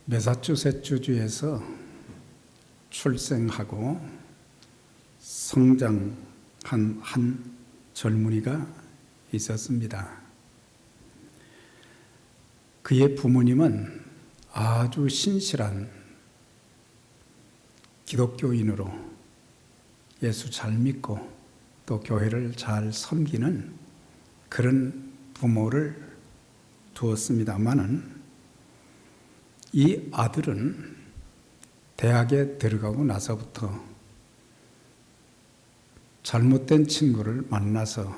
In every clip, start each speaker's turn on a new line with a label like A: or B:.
A: 매사추세츠주에서 출생하고 성장한 한 젊은이가 있었습니다. 그의 부모님은 아주 신실한 기독교인으로 예수 잘 믿고 또 교회를 잘 섬기는 그런 부모를 두었습니다마는 이 아들은 대학에 들어가고 나서부터 잘못된 친구를 만나서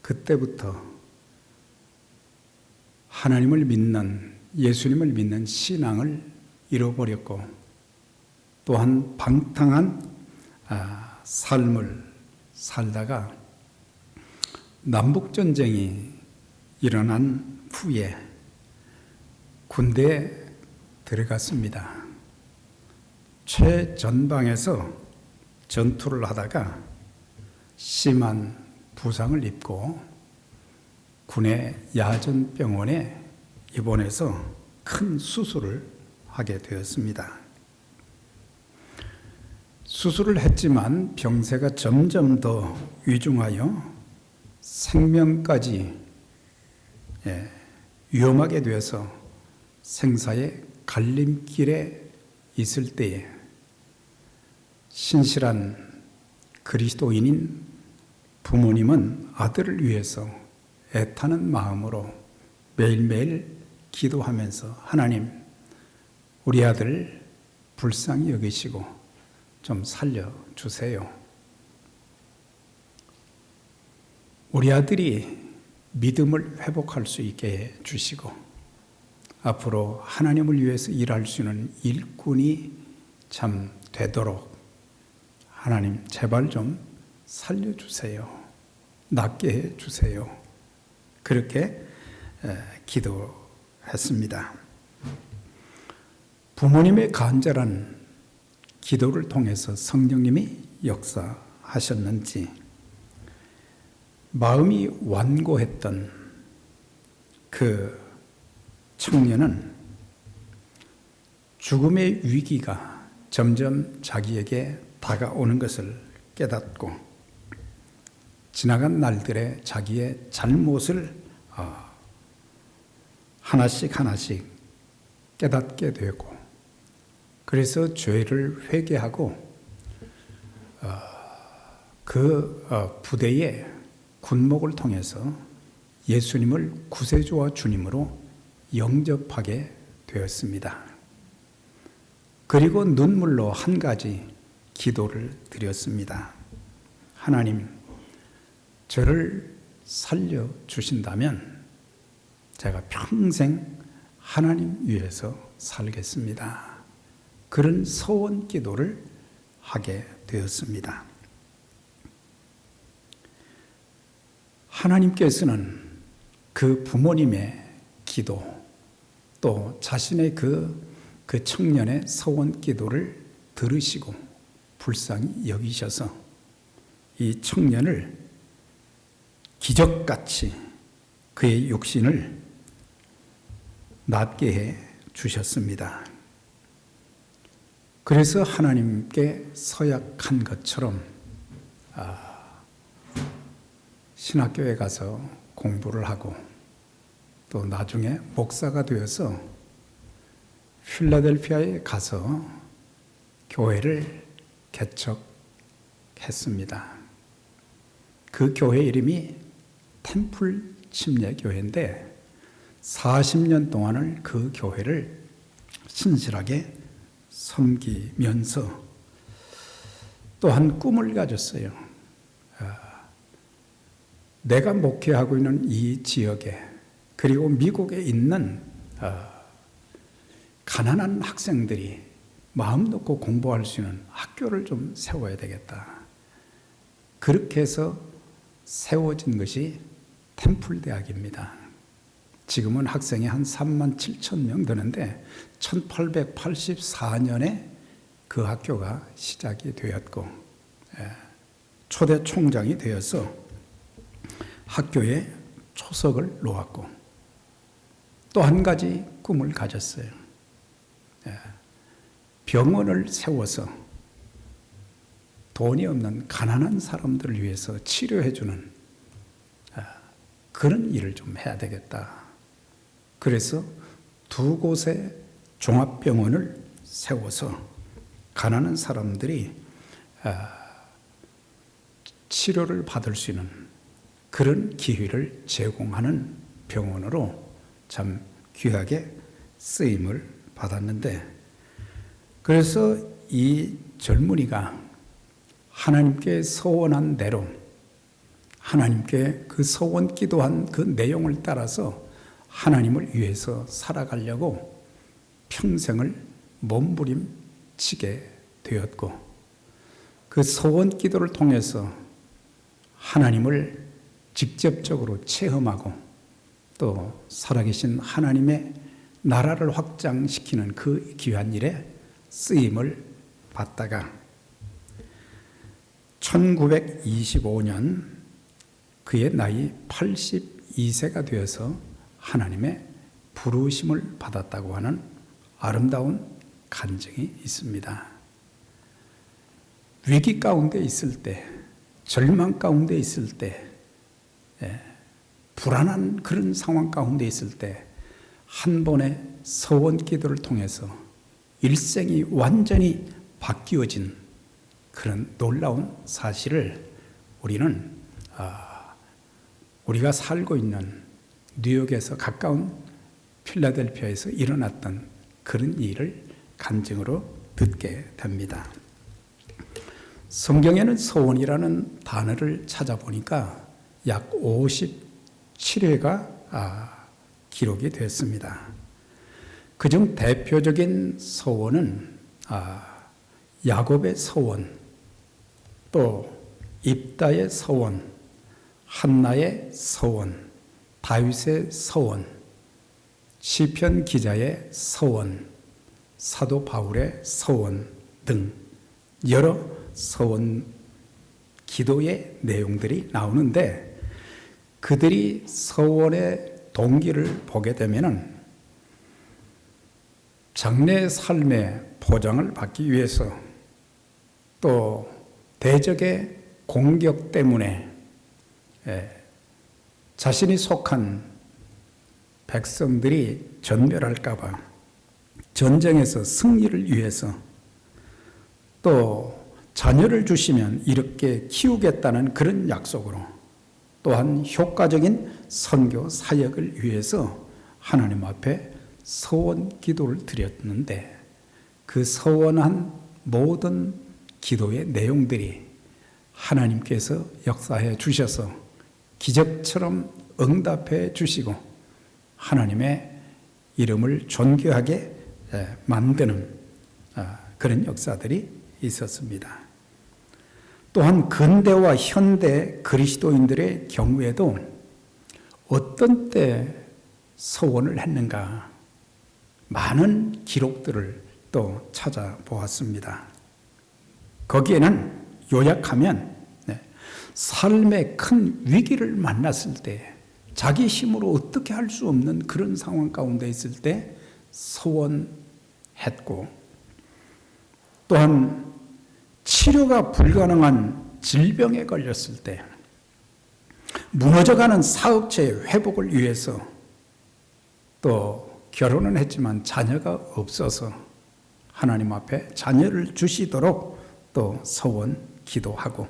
A: 그때부터 하나님을 믿는, 예수님을 믿는 신앙을 잃어버렸고 또한 방탕한 삶을 살다가 남북전쟁이 일어난 후에 군대에 들어갔습니다. 최전방에서 전투를 하다가 심한 부상을 입고 군의 야전병원에 입원해서 큰 수술을 하게 되었습니다. 수술을 했지만 병세가 점점 더 위중하여 생명까지 위험하게 되어서 생사의 갈림길에 있을 때에 신실한 그리스도인인 부모님은 아들을 위해서 애타는 마음으로 매일매일 기도하면서 하나님, 우리 아들 불쌍히 여기시고 좀 살려주세요. 우리 아들이 믿음을 회복할 수 있게 해주시고 앞으로 하나님을 위해서 일할 수 있는 일꾼이 참 되도록 하나님 제발 좀 살려주세요. 낫게 해주세요. 그렇게 기도했습니다. 부모님의 간절한 기도를 통해서 성령님이 역사하셨는지 마음이 완고했던 그 청년은 죽음의 위기가 점점 자기에게 다가오는 것을 깨닫고 지나간 날들의 자기의 잘못을 하나씩 하나씩 깨닫게 되고 그래서 죄를 회개하고 그 부대의 군목을 통해서 예수님을 구세주와 주님으로 영접하게 되었습니다. 그리고 눈물로 한 가지 기도를 드렸습니다. 하나님, 저를 살려주신다면 제가 평생 하나님 위해서 살겠습니다. 그런 소원 기도를 하게 되었습니다. 하나님께서는 그 부모님의 기도 또 자신의 그 청년의 소원 기도를 들으시고 불쌍히 여기셔서 이 청년을 기적같이 그의 육신을 낫게 해 주셨습니다. 그래서 하나님께 서약한 것처럼 신학교에 가서 공부를 하고 또 나중에 목사가 되어서 필라델피아에 가서 교회를 개척했습니다. 그 교회 이름이 템플 침례교회인데 40년 동안을 그 교회를 신실하게 섬기면서 또한 꿈을 가졌어요. 내가 목회하고 있는 이 지역에 그리고 미국에 있는 가난한 학생들이 마음 놓고 공부할 수 있는 학교를 좀 세워야 되겠다. 그렇게 해서 세워진 것이 템플대학입니다. 지금은 학생이 한 3만 7천 명 되는데 1884년에 그 학교가 시작이 되었고 초대 총장이 되어서 학교에 초석을 놓았고 또 한 가지 꿈을 가졌어요. 병원을 세워서 돈이 없는 가난한 사람들을 위해서 치료해주는 그런 일을 좀 해야 되겠다. 그래서 두 곳에 종합병원을 세워서 가난한 사람들이 치료를 받을 수 있는 그런 기회를 제공하는 병원으로 참 귀하게 쓰임을 받았는데, 그래서 이 젊은이가 하나님께 서원한 대로 하나님께 그 서원 기도한 그 내용을 따라서 하나님을 위해서 살아가려고 평생을 몸부림치게 되었고, 그 서원 기도를 통해서 하나님을 직접적으로 체험하고 또 살아계신 하나님의 나라를 확장시키는 그 귀한 일에 쓰임을 받다가 1925년 그의 나이 82세가 되어서 하나님의 부르심을 받았다고 하는 아름다운 간증이 있습니다. 위기 가운데 있을 때, 절망 가운데 있을 때, 불안한 그런 상황 가운데 있을 때 한 번의 서원 기도를 통해서 일생이 완전히 바뀌어진 그런 놀라운 사실을 우리는 우리가 살고 있는 뉴욕에서 가까운 필라델피아에서 일어났던 그런 일을 간증으로 듣게 됩니다. 성경에는 서원이라는 단어를 찾아보니까 약 57회가 기록이 됐습니다. 그중 대표적인 서원은 야곱의 서원, 또 입다의 서원, 한나의 서원, 다윗의 서원, 시편 기자의 서원, 사도 바울의 서원 등 여러 서원 기도의 내용들이 나오는데, 그들이 서원의 동기를 보게 되면은 장래 삶의 보장을 받기 위해서, 또 대적의 공격 때문에 자신이 속한 백성들이 전멸할까 봐 전쟁에서 승리를 위해서, 또 자녀를 주시면 이렇게 키우겠다는 그런 약속으로, 또한 효과적인 선교 사역을 위해서 하나님 앞에 서원 기도를 드렸는데, 그 서원한 모든 기도의 내용들이 하나님께서 역사해 주셔서 기적처럼 응답해 주시고 하나님의 이름을 존귀하게 만드는 그런 역사들이 있었습니다. 또한 근대와 현대 그리스도인들의 경우에도 어떤 때 서원을 했는가, 많은 기록들을 또 찾아보았습니다. 거기에는 요약하면 삶의 큰 위기를 만났을 때, 자기 힘으로 어떻게 할 수 없는 그런 상황 가운데 있을 때 서원했고, 또한 치료가 불가능한 질병에 걸렸을 때, 무너져가는 사업체의 회복을 위해서, 또 결혼은 했지만 자녀가 없어서 하나님 앞에 자녀를 주시도록 또 서원 기도하고,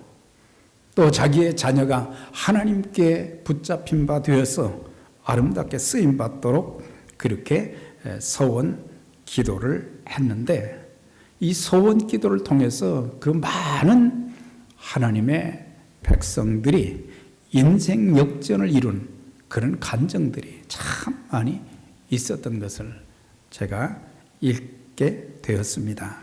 A: 또 자기의 자녀가 하나님께 붙잡힌 바 되어서 아름답게 쓰임 받도록 그렇게 서원 기도를 했는데, 이 서원 기도를 통해서 그 많은 하나님의 백성들이 인생 역전을 이룬 그런 간증들이 참 많이 있었던 것을 제가 읽게 되었습니다.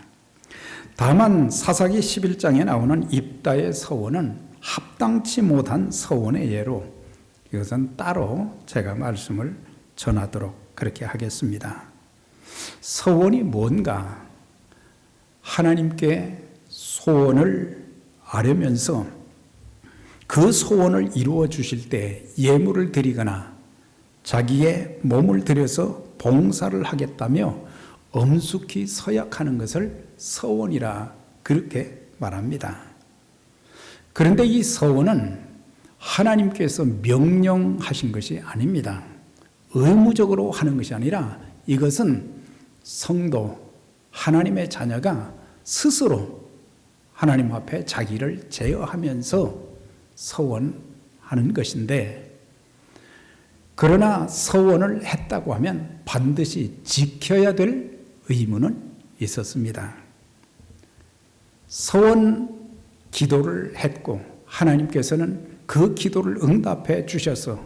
A: 다만 사사기 11장에 나오는 입다의 서원은 합당치 못한 서원의 예로, 이것은 따로 제가 말씀을 전하도록 그렇게 하겠습니다. 서원이 뭔가, 하나님께 소원을 아뢰면서 그 소원을 이루어 주실 때 예물을 드리거나 자기의 몸을 들여서 봉사를 하겠다며 엄숙히 서약하는 것을 서원이라 그렇게 말합니다. 그런데 이 서원은 하나님께서 명령하신 것이 아닙니다. 의무적으로 하는 것이 아니라 이것은 성도, 하나님의 자녀가 스스로 하나님 앞에 자기를 제어하면서 서원하는 것인데, 그러나 서원을 했다고 하면 반드시 지켜야 될 의무는 있었습니다. 서원 기도를 했고 하나님께서는 그 기도를 응답해 주셔서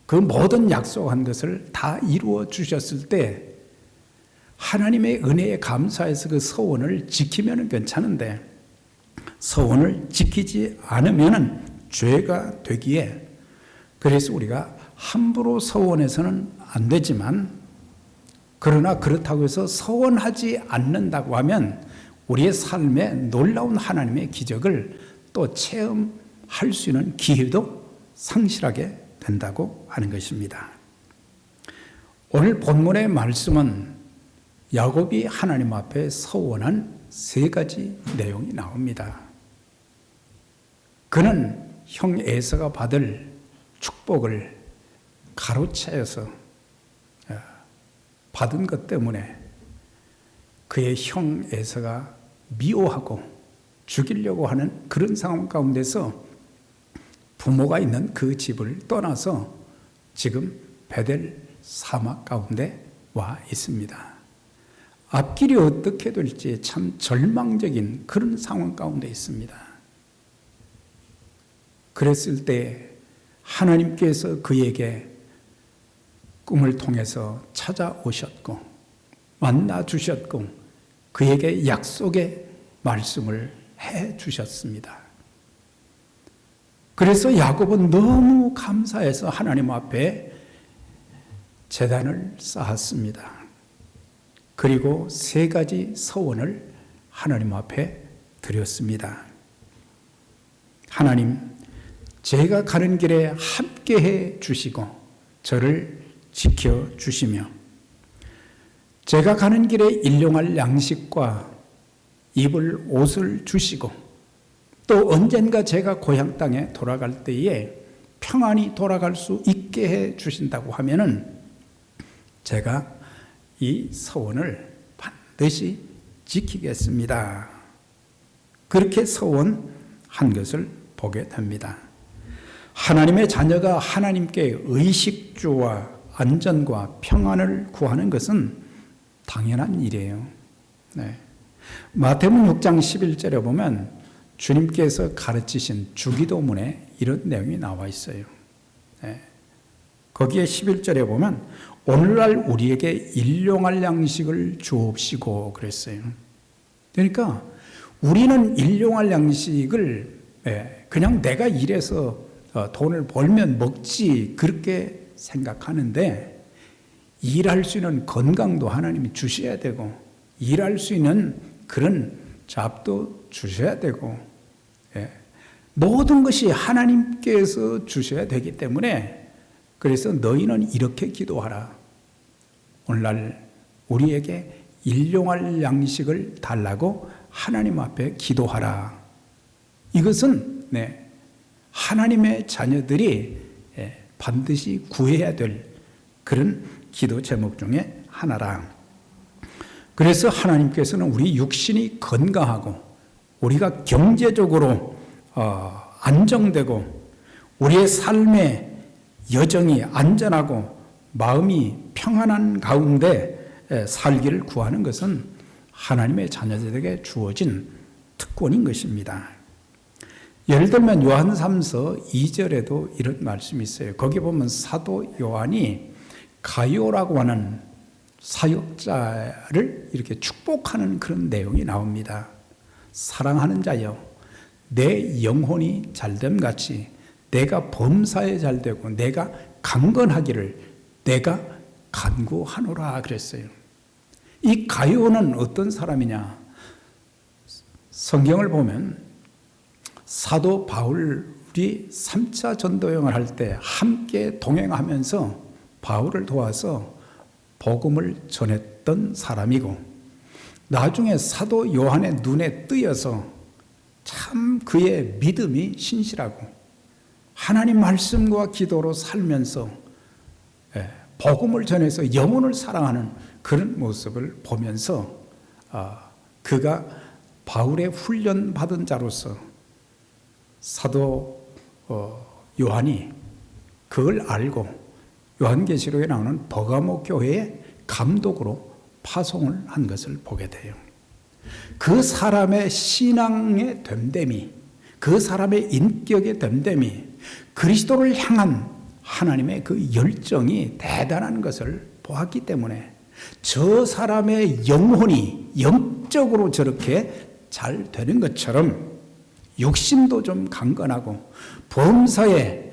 A: 그 모든 약속한 것을 다 이루어 주셨을 때 하나님의 은혜에 감사해서 그 서원을 지키면 괜찮은데, 서원을 지키지 않으면 죄가 되기에, 그래서 우리가 함부로 서원해서는 안 되지만, 그러나 그렇다고 해서 서원하지 않는다고 하면 우리의 삶에 놀라운 하나님의 기적을 또 체험할 수 있는 기회도 상실하게 된다고 하는 것입니다. 오늘 본문의 말씀은 야곱이 하나님 앞에 서원한 3가지 내용이 나옵니다. 그는 형 에서가 받을 축복을 가로채어서 받은 것 때문에 그의 형 에서가 미워하고 죽이려고 하는 그런 상황 가운데서 부모가 있는 그 집을 떠나서 지금 베델 사막 가운데 와 있습니다. 앞길이 어떻게 될지 참 절망적인 그런 상황 가운데 있습니다. 그랬을 때 하나님께서 그에게 꿈을 통해서 찾아오셨고 만나 주셨고 그에게 약속의 말씀을 해 주셨습니다. 그래서 야곱은 너무 감사해서 하나님 앞에 제단을 쌓았습니다. 그리고 3가지 서원을 하나님 앞에 드렸습니다. 하나님, 제가 가는 길에 함께해 주시고 저를 지켜주시며 제가 가는 길에 일용할 양식과 입을 옷을 주시고 또 언젠가 제가 고향 땅에 돌아갈 때에 평안히 돌아갈 수 있게 해 주신다고 하면은 제가 이 서원을 반드시 지키겠습니다. 그렇게 서원한 것을 보게 됩니다. 하나님의 자녀가 하나님께 의식주와 안전과 평안을 구하는 것은 당연한 일이에요. 네. 마태복음 6장 11절에 보면 주님께서 가르치신 주기도문에 이런 내용이 나와 있어요. 네. 거기에 11절에 보면 오늘날 우리에게 일용할 양식을 주옵시고 그랬어요. 그러니까 우리는 일용할 양식을 그냥 내가 일해서 돈을 벌면 먹지 그렇게 생각하는데, 일할 수 있는 건강도 하나님이 주셔야 되고 일할 수 있는 그런 잡도 주셔야 되고 모든 것이 하나님께서 주셔야 되기 때문에, 그래서 너희는 이렇게 기도하라. 오늘날 우리에게 일용할 양식을 달라고 하나님 앞에 기도하라. 이것은 하나님의 자녀들이 반드시 구해야 될 그런 기도 제목 중에 하나라. 그래서 하나님께서는 우리 육신이 건강하고 우리가 경제적으로 안정되고 우리의 삶의 여정이 안전하고 마음이 평안한 가운데 살기를 구하는 것은 하나님의 자녀들에게 주어진 특권인 것입니다. 예를 들면 요한 3서 2절에도 이런 말씀이 있어요. 거기 보면 사도 요한이 가요라고 하는 사역자를 이렇게 축복하는 그런 내용이 나옵니다. 사랑하는 자여, 내 영혼이 잘됨 같이 내가 범사에 잘되고 내가 강건하기를 내가 간구하노라 그랬어요. 이 가요는 어떤 사람이냐? 성경을 보면 사도 바울이 3차 전도여행을 할 때 함께 동행하면서 바울을 도와서 복음을 전했던 사람이고 나중에 사도 요한의 눈에 뜨여서 참 그의 믿음이 신실하고 하나님 말씀과 기도로 살면서 복음을 전해서 영혼을 사랑하는 그런 모습을 보면서 그가 바울의 훈련받은 자로서 사도 요한이 그걸 알고 요한계시록에 나오는 버가모 교회의 감독으로 파송을 한 것을 보게 돼요. 그 사람의 신앙의 됨됨이, 그 사람의 인격의 됨됨이, 그리스도를 향한 하나님의 그 열정이 대단한 것을 보았기 때문에 저 사람의 영혼이 영적으로 저렇게 잘 되는 것처럼 육신도 좀 강건하고 범사에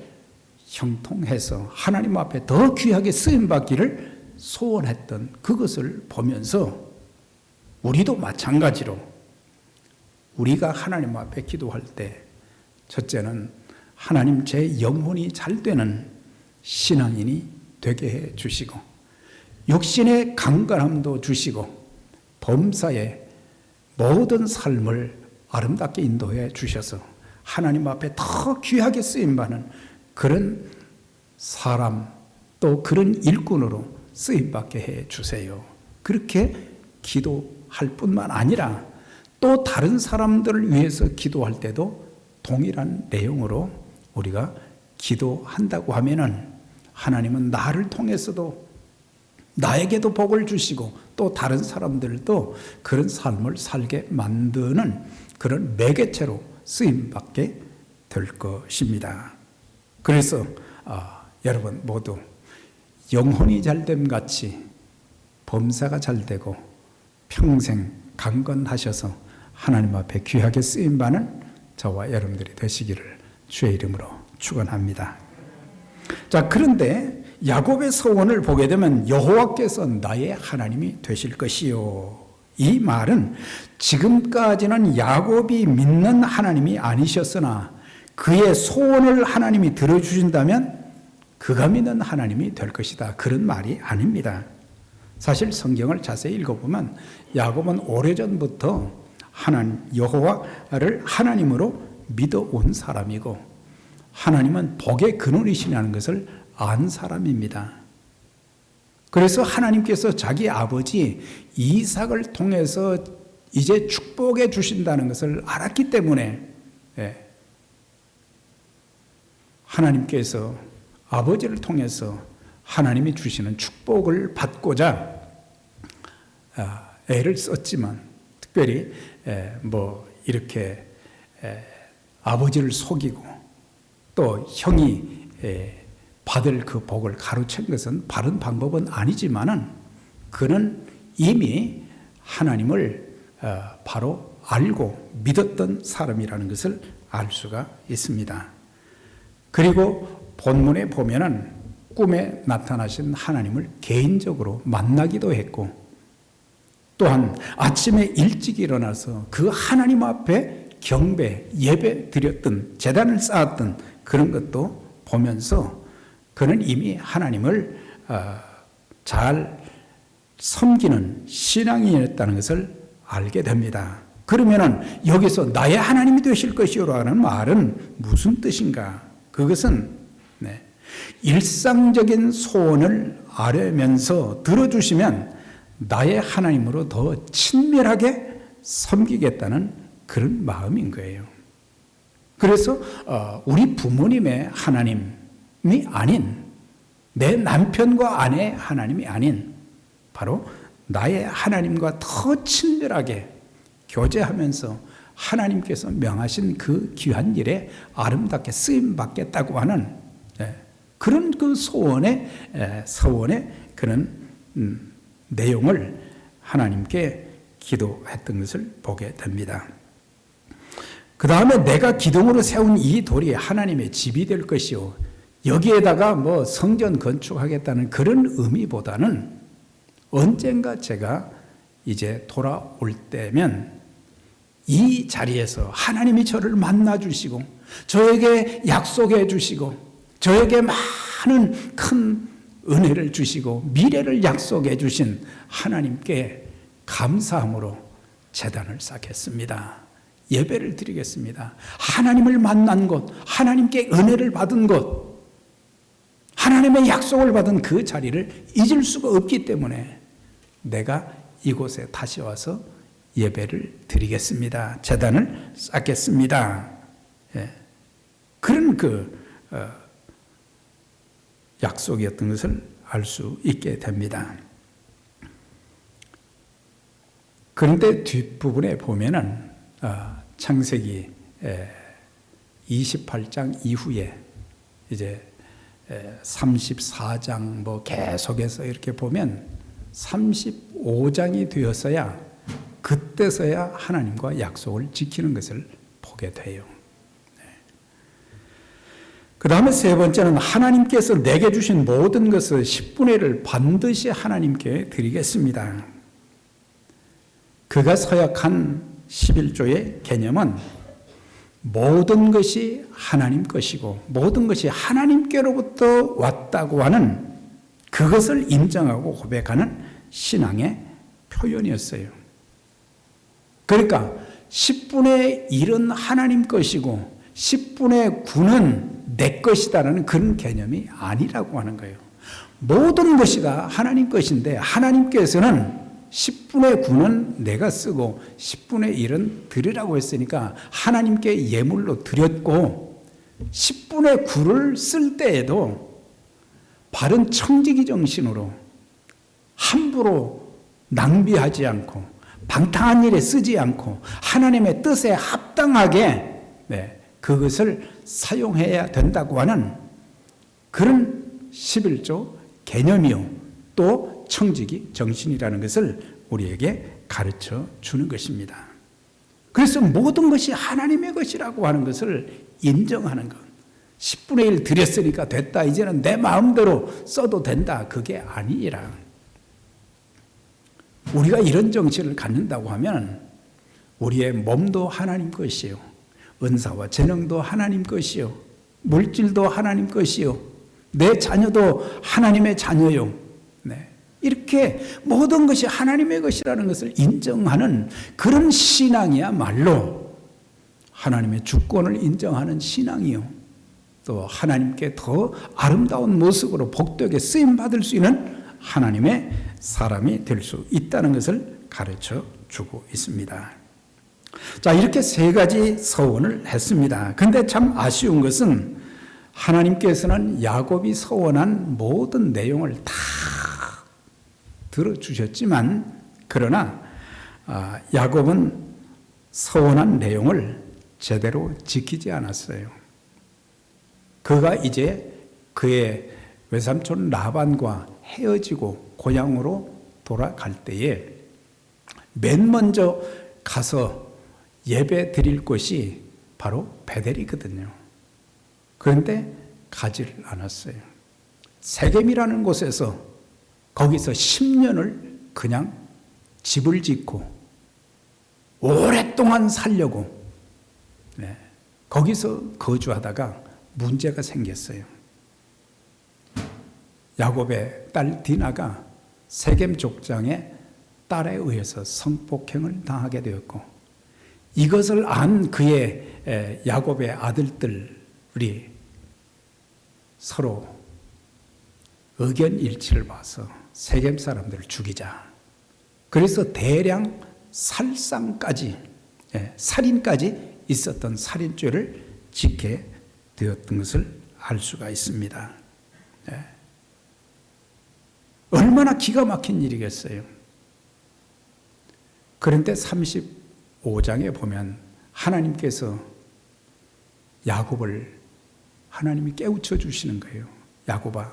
A: 형통해서 하나님 앞에 더 귀하게 쓰임받기를 소원했던 그것을 보면서 우리도 마찬가지로 우리가 하나님 앞에 기도할 때 첫째는 하나님 제 영혼이 잘 되는 신앙인이 되게 해 주시고 육신의 강건함도 주시고 범사에 모든 삶을 아름답게 인도해 주셔서 하나님 앞에 더 귀하게 쓰임받는 그런 사람 또 그런 일꾼으로 쓰임받게 해 주세요. 그렇게 기도할 뿐만 아니라 또 다른 사람들을 위해서 기도할 때도 동일한 내용으로 우리가 기도한다고 하면은 하나님은 나를 통해서도 나에게도 복을 주시고 또 다른 사람들도 그런 삶을 살게 만드는 그런 매개체로 쓰임받게 될 것입니다. 그래서 여러분 모두 영혼이 잘됨 같이 범사가 잘되고 평생 강건하셔서 하나님 앞에 귀하게 쓰임받는 저와 여러분들이 되시기를 주의 이름으로 축원합니다. 자, 그런데 야곱의 서원을 보게 되면 여호와께서 나의 하나님이 되실 것이요. 이 말은 지금까지는 야곱이 믿는 하나님이 아니셨으나 그의 소원을 하나님이 들어주신다면 그가 믿는 하나님이 될 것이다. 그런 말이 아닙니다. 사실 성경을 자세히 읽어보면 야곱은 오래전부터 하나님 여호와를 하나님으로 믿어온 사람이고 하나님은 복의 근원이시라는 것을 안 사람입니다. 그래서 하나님께서 자기 아버지 이삭을 통해서 이제 축복해 주신다는 것을 알았기 때문에 하나님께서 아버지를 통해서 하나님이 주시는 축복을 받고자 애를 썼지만 특별히 이렇게 아버지를 속이고 또 형이 받을 그 복을 가로챈 것은 바른 방법은 아니지만은 그는 이미 하나님을 바로 알고 믿었던 사람이라는 것을 알 수가 있습니다. 그리고 본문에 보면은 꿈에 나타나신 하나님을 개인적으로 만나기도 했고 또한 아침에 일찍 일어나서 그 하나님 앞에 경배, 예배 드렸던 제단을 쌓았던 그런 것도 보면서 그는 이미 하나님을 잘 섬기는 신앙인이었다는 것을 알게 됩니다. 그러면은 여기서 나의 하나님이 되실 것이요라는 말은 무슨 뜻인가? 그것은 일상적인 소원을 아뢰면서 들어주시면 나의 하나님으로 더 친밀하게 섬기겠다는 그런 마음인 거예요. 그래서 우리 부모님의 하나님이 아닌 내 남편과 아내의 하나님이 아닌 바로 나의 하나님과 더 친밀하게 교제하면서 하나님께서 명하신 그 귀한 일에 아름답게 쓰임받겠다고 하는 그런 그 서원의 그런 내용을 하나님께 기도했던 것을 보게 됩니다. 그 다음에 내가 기둥으로 세운 이 돌이 하나님의 집이 될 것이요. 여기에다가 성전 건축하겠다는 그런 의미보다는 언젠가 제가 이제 돌아올 때면 이 자리에서 하나님이 저를 만나 주시고 저에게 약속해 주시고 저에게 많은 큰 은혜를 주시고 미래를 약속해 주신 하나님께 감사함으로 제단을 쌓겠습니다. 예배를 드리겠습니다. 하나님을 만난 곳, 하나님께 은혜를 받은 곳, 하나님의 약속을 받은 그 자리를 잊을 수가 없기 때문에 내가 이곳에 다시 와서 예배를 드리겠습니다. 제단을 쌓겠습니다. 예. 그런 약속이었던 것을 알 수 있게 됩니다. 그런데 뒷부분에 보면은 창세기 28장 이후에 이제 34장 뭐 계속해서 이렇게 보면 35장이 되었어야 그때서야 하나님과 약속을 지키는 것을 보게 돼요. 그 다음에 세 번째는 하나님께서 내게 주신 모든 것을 10분의 1을 반드시 하나님께 드리겠습니다. 그가 서약한 11조의 개념은 모든 것이 하나님 것이고 모든 것이 하나님께로부터 왔다고 하는 그것을 인정하고 고백하는 신앙의 표현이었어요. 그러니까 10분의 1은 하나님 것이고 10분의 9는 내 것이다라는 그런 개념이 아니라고 하는 거예요. 모든 것이 다 하나님 것인데 하나님께서는 10분의 9는 내가 쓰고 10분의 1은 드리라고 했으니까 하나님께 예물로 드렸고 10분의 9를 쓸 때에도 바른 청지기 정신으로 함부로 낭비하지 않고 방탕한 일에 쓰지 않고 하나님의 뜻에 합당하게 그것을 사용해야 된다고 하는 그런 11조 개념이요 또 청지기 정신이라는 것을 우리에게 가르쳐 주는 것입니다. 그래서 모든 것이 하나님의 것이라고 하는 것을 인정하는 것. 10분의 1 드렸으니까 됐다. 이제는 내 마음대로 써도 된다. 그게 아니라 우리가 이런 정신을 갖는다고 하면 우리의 몸도 하나님 것이요. 은사와 재능도 하나님 것이요. 물질도 하나님 것이요. 내 자녀도 하나님의 자녀요. 이렇게 모든 것이 하나님의 것이라는 것을 인정하는 그런 신앙이야말로 하나님의 주권을 인정하는 신앙이요. 또 하나님께 더 아름다운 모습으로 복되게 쓰임받을 수 있는 하나님의 사람이 될 수 있다는 것을 가르쳐 주고 있습니다. 자, 이렇게 세 가지 서원을 했습니다. 근데 참 아쉬운 것은 하나님께서는 야곱이 서원한 모든 내용을 다 들어주셨지만 그러나 야곱은 서원한 내용을 제대로 지키지 않았어요. 그가 이제 그의 외삼촌 라반과 헤어지고 고향으로 돌아갈 때에 맨 먼저 가서 예배 드릴 곳이 바로 베델이거든요. 그런데 가지를 않았어요. 세겜이라는 곳에서 거기서 10년을 그냥 집을 짓고 오랫동안 살려고 거기서 거주하다가 문제가 생겼어요. 야곱의 딸 디나가 세겜 족장의 딸에 의해서 성폭행을 당하게 되었고 이것을 안 그의 야곱의 아들들이 서로 의견 일치를 봐서 세겜 사람들을 죽이자. 그래서 대량 살상까지 살인까지 있었던 살인죄를 짓게 되었던 것을 알 수가 있습니다. 얼마나 기가 막힌 일이겠어요. 그런데 35장에 보면 하나님께서 야곱을 하나님이 깨우쳐 주시는 거예요. 야곱아,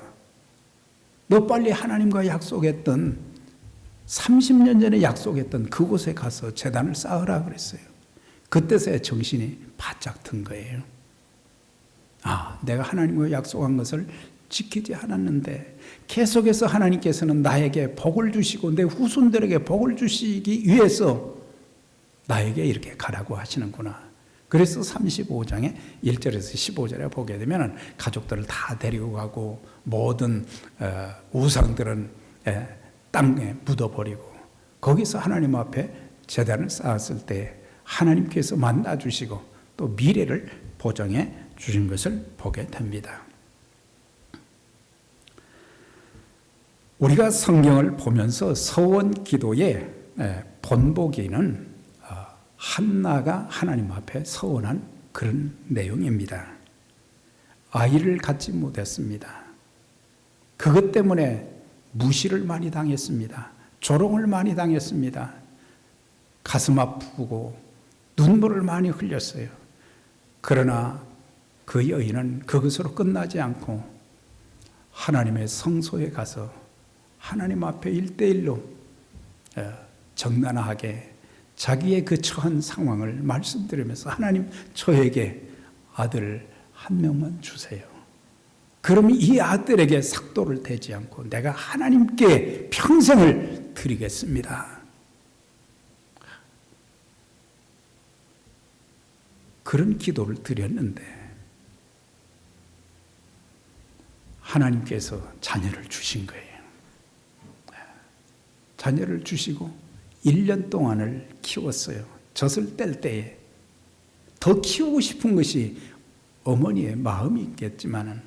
A: 너 빨리 하나님과 약속했던 30년 전에 약속했던 그곳에 가서 제단을 쌓으라 그랬어요. 그때서야 정신이 바짝 든 거예요. 내가 하나님과 약속한 것을 지키지 않았는데 계속해서 하나님께서는 나에게 복을 주시고 내 후손들에게 복을 주시기 위해서 나에게 이렇게 가라고 하시는구나. 그래서 35장의 1절에서 15절에 보게 되면 가족들을 다 데리고 가고 모든 우상들은 땅에 묻어버리고 거기서 하나님 앞에 제단을 쌓았을 때 하나님께서 만나주시고 또 미래를 보장해 주신 것을 보게 됩니다. 우리가 성경을 보면서 서원 기도의 본보기는 한나가 하나님 앞에 서원한 그런 내용입니다. 아이를 갖지 못했습니다. 그것 때문에 무시를 많이 당했습니다. 조롱을 많이 당했습니다. 가슴 아프고 눈물을 많이 흘렸어요. 그러나 그 여인은 그것으로 끝나지 않고 하나님의 성소에 가서 하나님 앞에 1:1로 적나라하게 자기의 그 처한 상황을 말씀드리면서 하나님 저에게 아들 한 명만 주세요. 그러면 이 아들에게 삭도를 대지 않고 내가 하나님께 평생을 드리겠습니다. 그런 기도를 드렸는데 하나님께서 자녀를 주신 거예요. 자녀를 주시고 1년 동안을 키웠어요. 젖을 뗄 때에 더 키우고 싶은 것이 어머니의 마음이 있겠지만은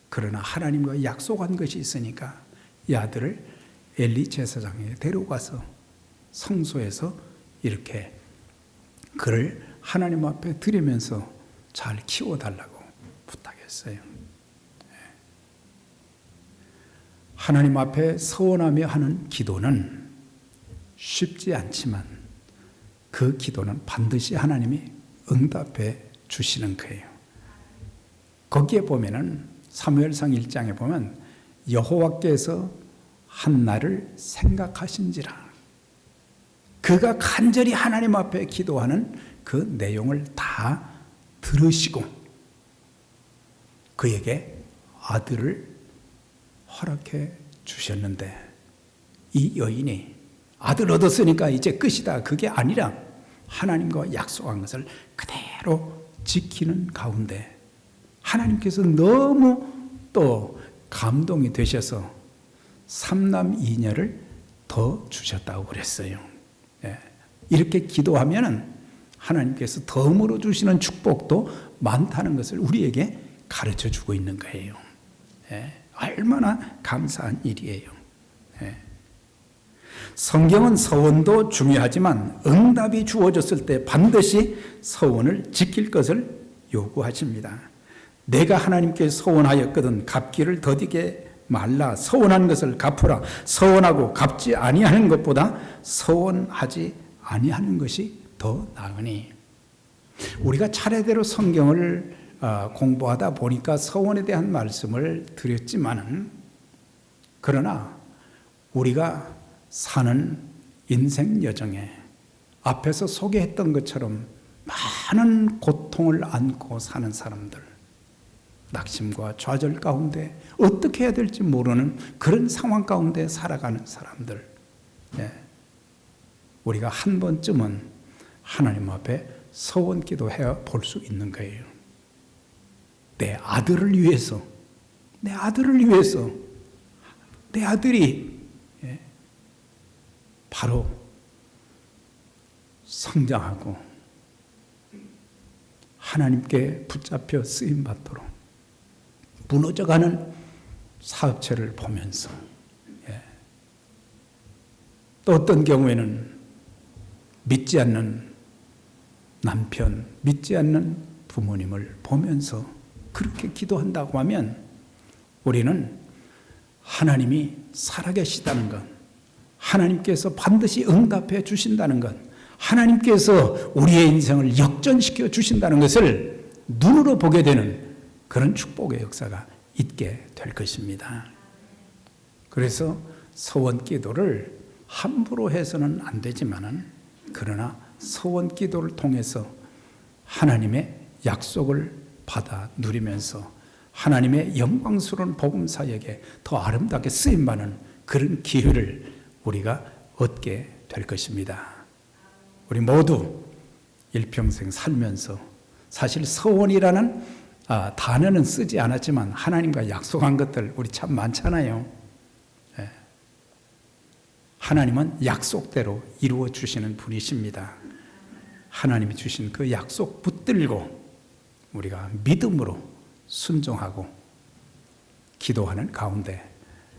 A: 그러나 하나님과 약속한 것이 있으니까 이 아들을 엘리 제사장에게 데려가서 성소에서 이렇게 그를 하나님 앞에 드리면서 잘 키워달라고 부탁했어요. 하나님 앞에 서원하며 하는 기도는 쉽지 않지만 그 기도는 반드시 하나님이 응답해 주시는 거예요. 거기에 보면은 사무엘상 1장에 보면 여호와께서 한나를 생각하신지라 그가 간절히 하나님 앞에 기도하는 그 내용을 다 들으시고 그에게 아들을 허락해 주셨는데 이 여인이 아들 얻었으니까 이제 끝이다. 그게 아니라 하나님과 약속한 것을 그대로 지키는 가운데 하나님께서 너무 또 감동이 되셔서 3남 2녀를 더 주셨다고 그랬어요. 이렇게 기도하면 하나님께서 덤으로 주시는 축복도 많다는 것을 우리에게 가르쳐 주고 있는 거예요. 얼마나 감사한 일이에요. 성경은 서원도 중요하지만 응답이 주어졌을 때 반드시 서원을 지킬 것을 요구하십니다. 내가 하나님께 서원하였거든 갚기를 더디게 말라. 서원한 것을 갚으라. 서원하고 갚지 아니하는 것보다 서원하지 아니하는 것이 더 나으니. 우리가 차례대로 성경을 공부하다 보니까 서원에 대한 말씀을 드렸지만은 그러나 우리가 사는 인생 여정에 앞에서 소개했던 것처럼 많은 고통을 안고 사는 사람들, 낙심과 좌절 가운데 어떻게 해야 될지 모르는 그런 상황 가운데 살아가는 사람들, 우리가 한 번쯤은 하나님 앞에 서원 기도해 볼 수 있는 거예요. 내 아들을 위해서, 내 아들이 바로 성장하고 하나님께 붙잡혀 쓰임받도록 무너져가는 사업체를 보면서 또 어떤 경우에는 믿지 않는 남편, 믿지 않는 부모님을 보면서 그렇게 기도한다고 하면 우리는 하나님이 살아계시다는 것, 하나님께서 반드시 응답해 주신다는 것, 하나님께서 우리의 인생을 역전시켜 주신다는 것을 눈으로 보게 되는 그런 축복의 역사가 있게 될 것입니다. 그래서 서원 기도를 함부로 해서는 안 되지만은 그러나 서원 기도를 통해서 하나님의 약속을 받아 누리면서 하나님의 영광스러운 복음사역에 더 아름답게 쓰임받는 그런 기회를 우리가 얻게 될 것입니다. 우리 모두 일평생 살면서 사실 서원이라는 단어는 쓰지 않았지만 하나님과 약속한 것들 우리 참 많잖아요. 예. 하나님은 약속대로 이루어 주시는 분이십니다. 하나님이 주신 그 약속 붙들고 우리가 믿음으로 순종하고 기도하는 가운데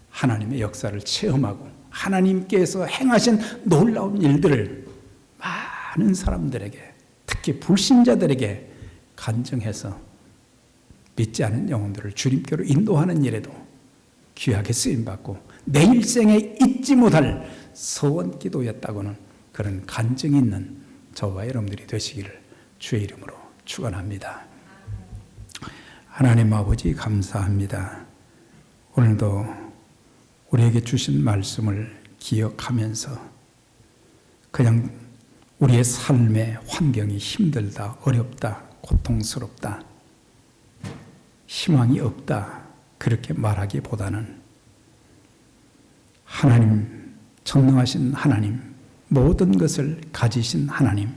A: 하나님의 역사를 체험하고 하나님께서 행하신 놀라운 일들을 많은 사람들에게, 특히 불신자들에게 간증해서 믿지 않은 영혼들을 주님께로 인도하는 일에도 귀하게 쓰임받고 내 일생에 잊지 못할 서원 기도였다고는 그런 간증이 있는 저와 여러분들이 되시기를 주의 이름으로 축원합니다. 하나님 아버지 감사합니다. 오늘도 우리에게 주신 말씀을 기억하면서 그냥 우리의 삶의 환경이 힘들다, 어렵다, 고통스럽다, 희망이 없다 그렇게 말하기보다는 하나님, 전능하신 하나님, 모든 것을 가지신 하나님,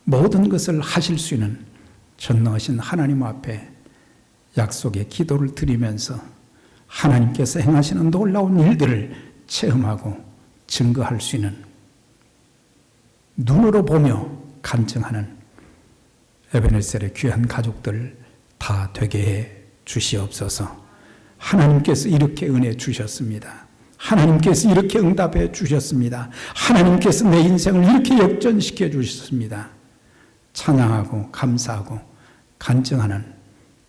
A: 모든 것을 하실 수 있는 전능하신 하나님 앞에 약속의 기도를 드리면서 하나님께서 행하시는 놀라운 일들을 체험하고 증거할 수 있는, 눈으로 보며 간증하는 에베네셀의 귀한 가족들 다 되게 해 주시옵소서. 하나님께서 이렇게 은혜 주셨습니다. 하나님께서 이렇게 응답해 주셨습니다. 하나님께서 내 인생을 이렇게 역전시켜 주셨습니다. 찬양하고 감사하고 간증하는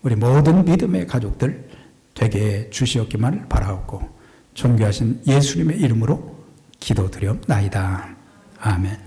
A: 우리 모든 믿음의 가족들 되게 해 주시옵기만을 바라옵고 존귀하신 예수님의 이름으로 기도드리옵나이다. 아멘.